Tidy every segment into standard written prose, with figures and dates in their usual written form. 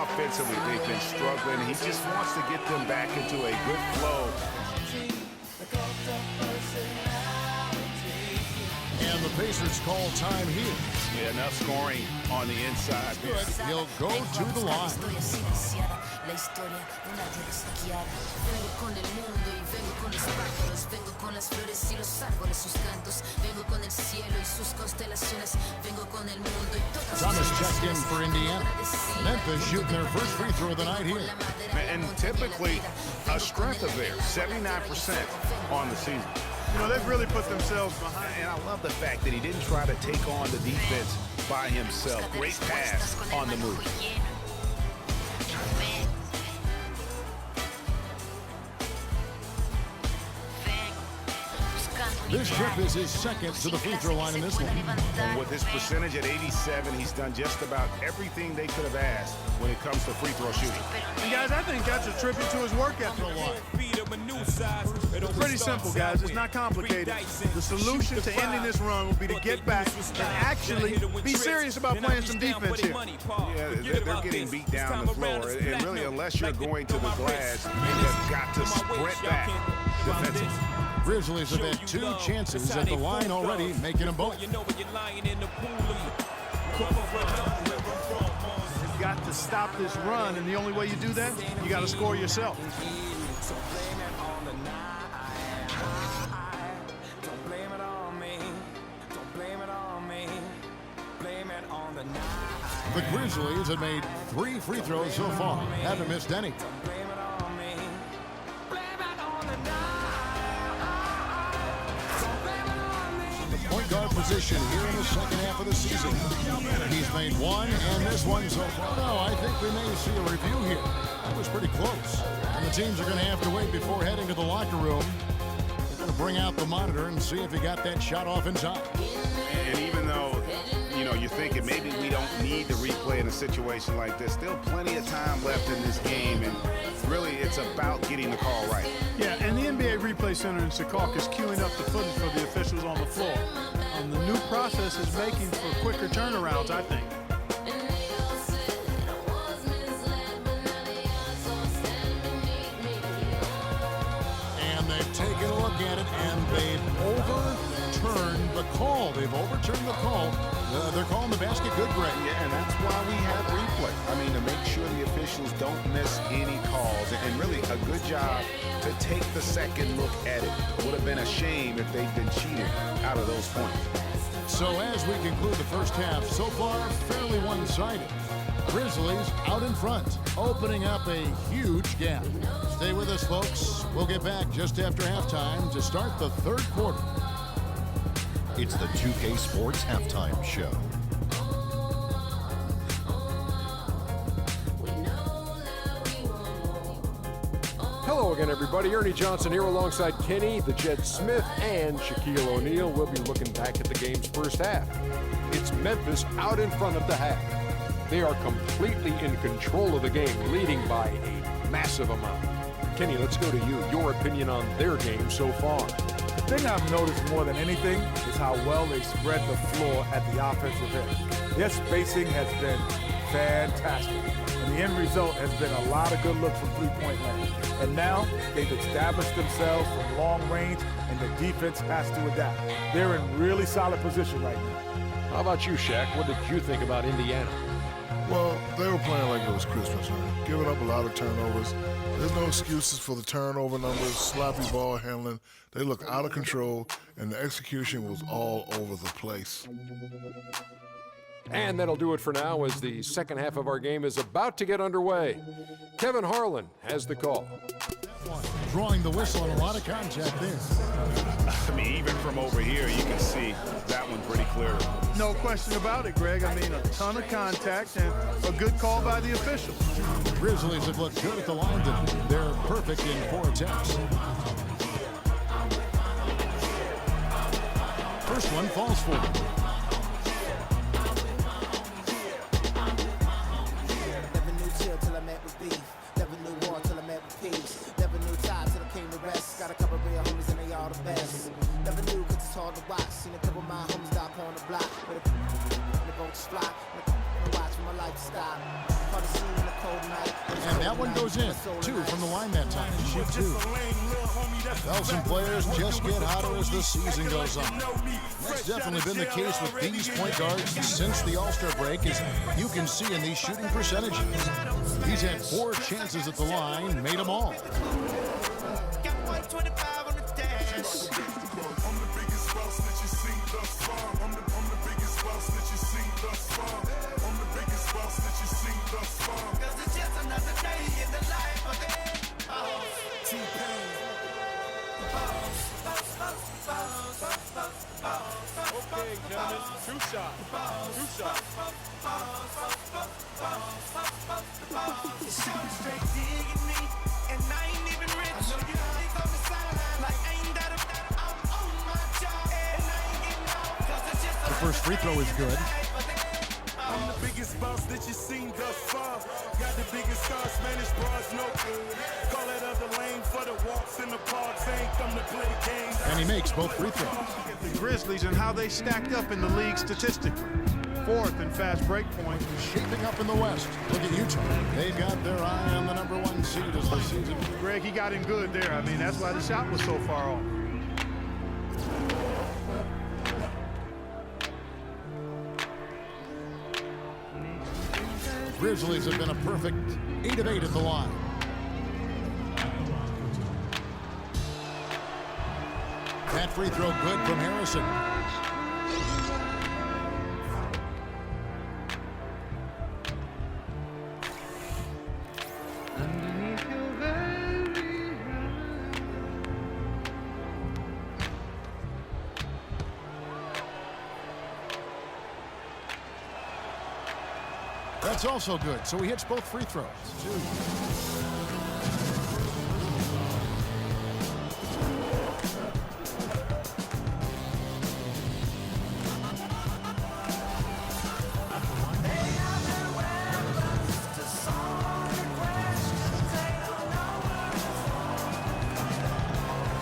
offensively, they've been struggling. He just wants to get them back into a good flow. And the Pacers call time here. Yeah, enough scoring on the inside. Good. He'll go to the line. Thomas checked in for Indiana. Memphis shooting their first free throw of the night here. And typically a strength of theirs, 79% on the season. You know, they've really put themselves behind. And I love the fact that he didn't try to take on the defense by himself. Great pass on the move. This trip is his second to the free throw line in this one. And with his percentage at 87, he's done just about everything they could have asked when it comes to free throw shooting. And guys, I think that's a tribute to his work ethic. It's pretty simple, guys. It's not complicated. The solution to ending this run will be to get back and actually be serious about playing some defense here. Yeah, they're getting beat down the floor. And really, unless you're going to the glass, you've got to sprint back defensively. Grizzlies have had 2 chances at the line already, making them both. You've got to stop this run, and the only way you do that, you got to score yourself. The Grizzlies have made 3 free throws so far, haven't missed any. Point guard position here in the second half of the season. He's made 1 and this one so far. No, I think we may see a review here. That was pretty close. And the teams are going to have to wait before heading to the locker room. They're going to bring out the monitor and see if he got that shot off in time. And even though, you know, you're thinking maybe we don't need to replay in a situation like this, still plenty of time left in this game, and really it's about getting the call right. Yeah, and the NBA Replay Center in Secaucus is queuing up the footage for the officials on the floor. The new process is making for quicker turnarounds, I think. And they've taken a look at it, and they've overturned the call. They've overturned the call. They're calling the basket good, Greg. Yeah, and that's why we have replay. I mean, to make sure the officials don't miss any calls. And really a good job to take the second look at it. Would have been a shame if they'd been cheated out of those points. So as we conclude the first half, so far fairly one-sided. Grizzlies out in front, opening up a huge gap. Stay with us, folks. We'll get back just after halftime to start the third quarter. It's the 2K Sports Halftime Show. Hello again, everybody. Ernie Johnson here alongside Kenny, the Jet Smith, and Shaquille O'Neal. We'll be looking back at the game's first half. It's Memphis out in front of the half. They are completely in control of the game, leading by a massive amount. Kenny, let's go to you. Your opinion on their game so far. The thing I've noticed more than anything is how well they spread the floor at the offensive end. Their spacing has been fantastic. And the end result has been a lot of good looks from three-point land. And now they've established themselves from long range, and the defense has to adapt. They're in really solid position right now. How about you, Shaq? What did you think about Indiana? Well, they were playing like it was Christmas, man. Giving up a lot of turnovers. There's no excuses for the turnover numbers, sloppy ball handling. They look out of control, and the execution was all over the place. And that'll do it for now as the second half of our game is about to get underway. Kevin Harlan has the call. Drawing the whistle and a lot of contact there. I mean, even from over here, you can see that one pretty clear. No question about it, Greg. I mean, a ton of contact and a good call by the officials. The Grizzlies have looked good at the line today. They're perfect in 4 attempts. First one falls for them. Never knew chill till I met with beef. Never knew war till I met with peace. Never knew tie till I came to rest. Got a couple real homies and they all the best. Never knew cause it's hard to watch. Seen a couple of my homies die up on the block. With the boats fly. And watch for my life to stop. hard to see on a cold night. And that one goes in. 2 from the line that time. Shoot 2. Belgian players just get hotter as the season goes on. That's definitely been the case with these point guards since the All-Star break, as you can see in these shooting percentages. He's had 4 chances at the line, made them all. Okay, gentlemen, 2 shots. 2 shots. The first free throw is good. I'm the biggest boss that you've seen thus far. Got the biggest star, Spanish bras, no good. Call that other lane for the walks in the parks. Ain't come to play games. And he makes both free throws. The Grizzlies and how they stacked up in the league statistically. 4th in fast break point. Shaping up in the West. Look at Utah. They've got their eye on the #1 seed as the season. Greg, he got him good there. I mean, that's why the shot was so far off. Grizzlies have been a perfect 8 of 8 at the line. That free throw good from Harrison. That's also good. So he hits both free throws. 2.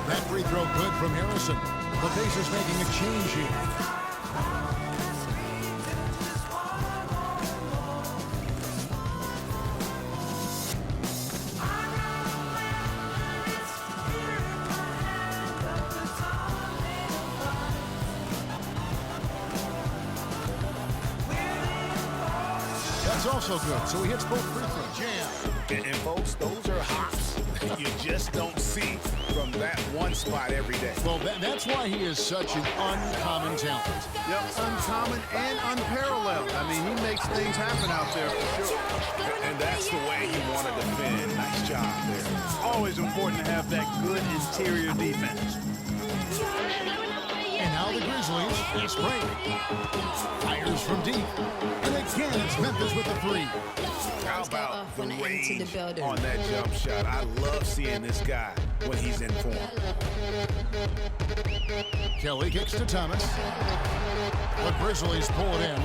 That free throw good from Harrison. The Pacers making a change here. That's also good. So he hits both free throws. Jam. And folks, those are hops you just don't see from that one spot every day. Well, that's why he is such an uncommon talent. Yep, uncommon and unparalleled. I mean, he makes things happen out there for sure. And that's the way you want to defend. Nice job there. It's always important to have that good interior defense. And now the Grizzlies, fast break. Fires from deep. And again, it's Memphis with the 3. How about the range on that jump shot? I love seeing this guy when he's in form. Kelly kicks to Thomas. The Grizzlies pull it in.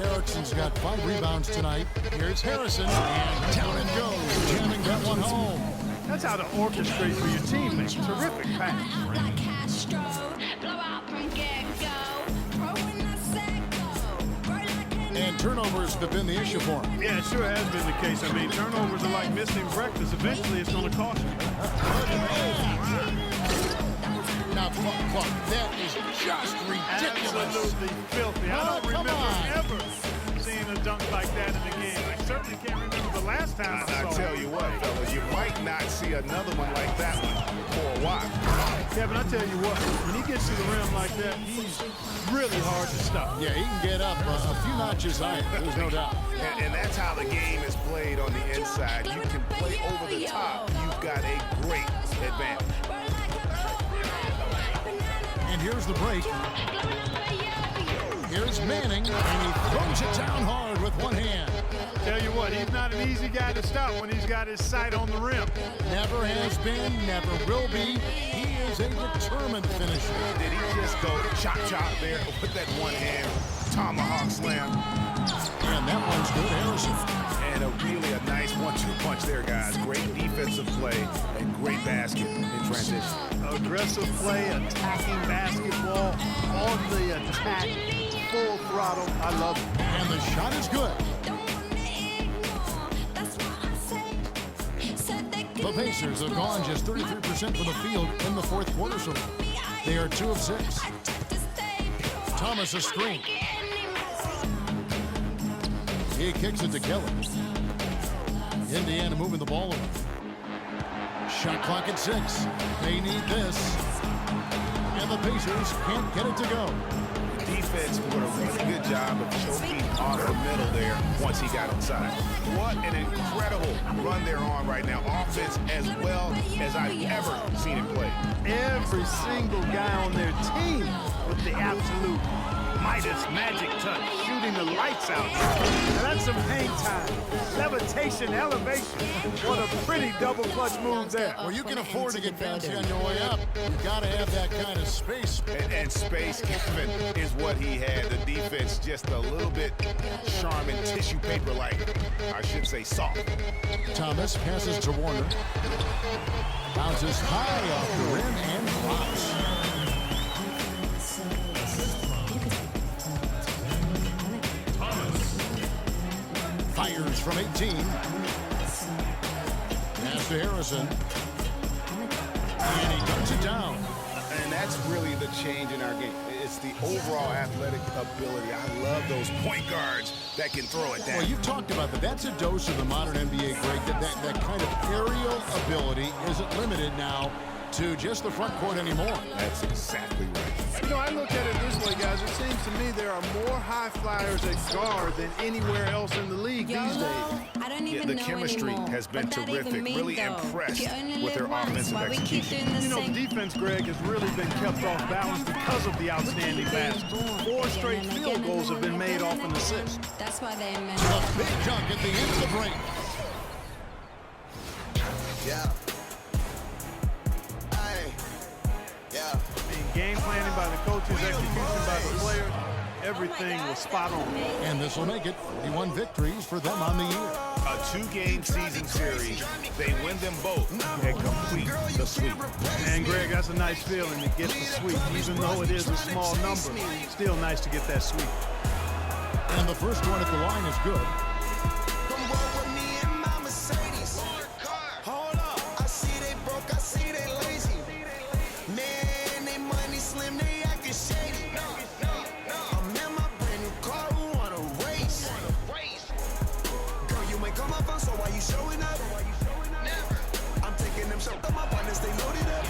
Erickson's got 5 rebounds tonight. Here's Harrison, and down it goes. Jamming that one home. That's how to orchestrate for your teammates. Terrific pass. And turnovers have been the issue for him. Yeah, it sure has been the case. I mean, turnovers are like missing breakfast. Eventually, it's going to cost you. Now, Clark, that is just ridiculous. Absolutely filthy. I don't remember ever seeing a dunk like that in the game. I certainly can't remember the last time I saw I tell it. you what, fellas, you might not see another one like that one for a while. Kevin, I tell you what, when he gets to the rim like that, he's really hard to stop. Yeah, he can get up a few notches higher, there's no doubt. And that's how the game is played on the inside. You can play over the top. You've got a great advantage. And here's the break. Here's Manning, and he throws it down hard with one hand. Tell you what, he's not an easy guy to stop when he's got his sight on the rim. Never has been, never will be. He is a determined finisher. Did he just go chop there with that one hand tomahawk slam? And that one's good, Harrison. And a nice 1-2 punch there, guys. Great defensive play and great basket in transition. Aggressive play, attacking basketball, on the attack, full throttle. I love it. And the shot is good. The Pacers have gone just 33% from the field in the fourth quarter so far. They are 2 of 6. Thomas a screen. He kicks it to Kelly. Indiana moving the ball over. Shot clock at 6. They need this. And the Pacers can't get it to go. Defense did a really good job of choking off the middle there once he got inside. What an incredible run they're on right now. Offense as well as I've ever seen him play. Every single guy on their team with the absolute Midas magic touch, shooting the lights out. Now that's some hang time, levitation, elevation. What a pretty double clutch move there. Well, you can afford to get fancy on your way up. You got to have that kind of space. And space, Kevin, is what he had. The defense just a little bit Charmin tissue paper-like. I should say soft. Thomas passes to Warner. Bounces high off the rim and drops. Fires from 18. Pass to Harrison. And he dunks it down. And that's really the change in our game. It's the overall athletic ability. I love those point guards that can throw it down. Well, you talked about that. That's a dose of the modern NBA, Greg. That kind of aerial ability isn't limited now to just the front court anymore. That's exactly right. You know, I look at it this way, guys. It seems to me there are more high flyers at guard than anywhere else in the league these days. I don't even The know chemistry anymore has been what that terrific. even means, Really though. impressed You only with their live once. offensive Why we keep execution. doing the You know, same? the defense, Greg, has really been kept off balance because of the outstanding basket. 4 straight field goals have been made off an assist. That's why they meant A big dunk at the end of the break. Yeah. Yeah. Game planning by the coaches, execution by the players, everything was spot on. And this will make it 41 victories for them on the year. A 2-game season series. They win them both and complete the sweep. And Greg, that's a nice feeling to get the sweep. Even though it is a small number, still nice to get that sweep. And the first one at the line is good. Come roll with me in my Mercedes. Hold up, I see they broke, I see they lazy. Man, they money slim, they acting shady. I'm in my brand new car, who wanna race? Girl, you ain't come up, so why you showing up? I'm taking them shots, my partners, they loaded up.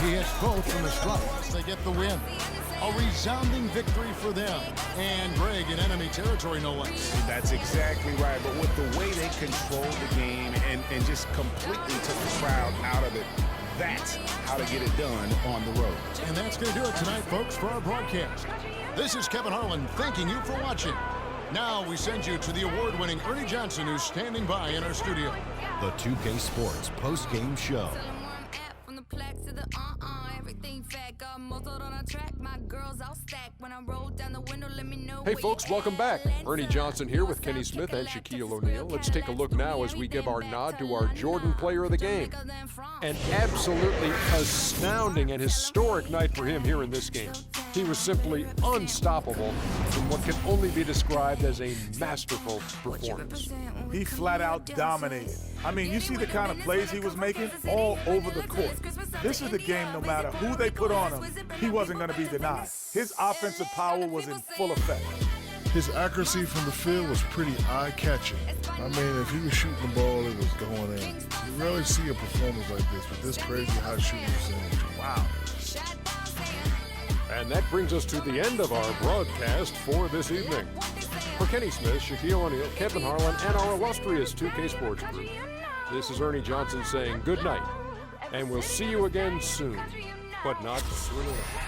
He hits both from the stripe. They get the win. A resounding victory for them. And Greg in enemy territory, no less. That's exactly right. But with the way they controlled the game and just completely took the crowd out of it, that's how to get it done on the road. And that's going to do it tonight, folks, for our broadcast. This is Kevin Harlan thanking you for watching. Now we send you to the award-winning Ernie Johnson, who's standing by in our studio. The 2K Sports post-game show. Hey folks, welcome back. Ernie Johnson here with Kenny Smith and Shaquille O'Neal. Let's take a look now as we give our nod to our Jordan Player of the Game. An absolutely astounding and historic night for him here in this game. He was simply unstoppable in what can only be described as a masterful performance. He flat out dominated. I mean, you see the kind of plays he was making all over the court. This is the game, no matter who they put on him, he wasn't going to be denied. His offensive power was in full effect. His accuracy from the field was pretty eye-catching. I mean, if he was shooting the ball, it was going in. You rarely see a performance like this with this crazy high shooting percentage. Wow. And that brings us to the end of our broadcast for this evening. For Kenny Smith, Shaquille O'Neal, Kevin Harlan, and our illustrious 2K Sports Group, this is Ernie Johnson saying good night, and we'll see you again soon, but not soon enough.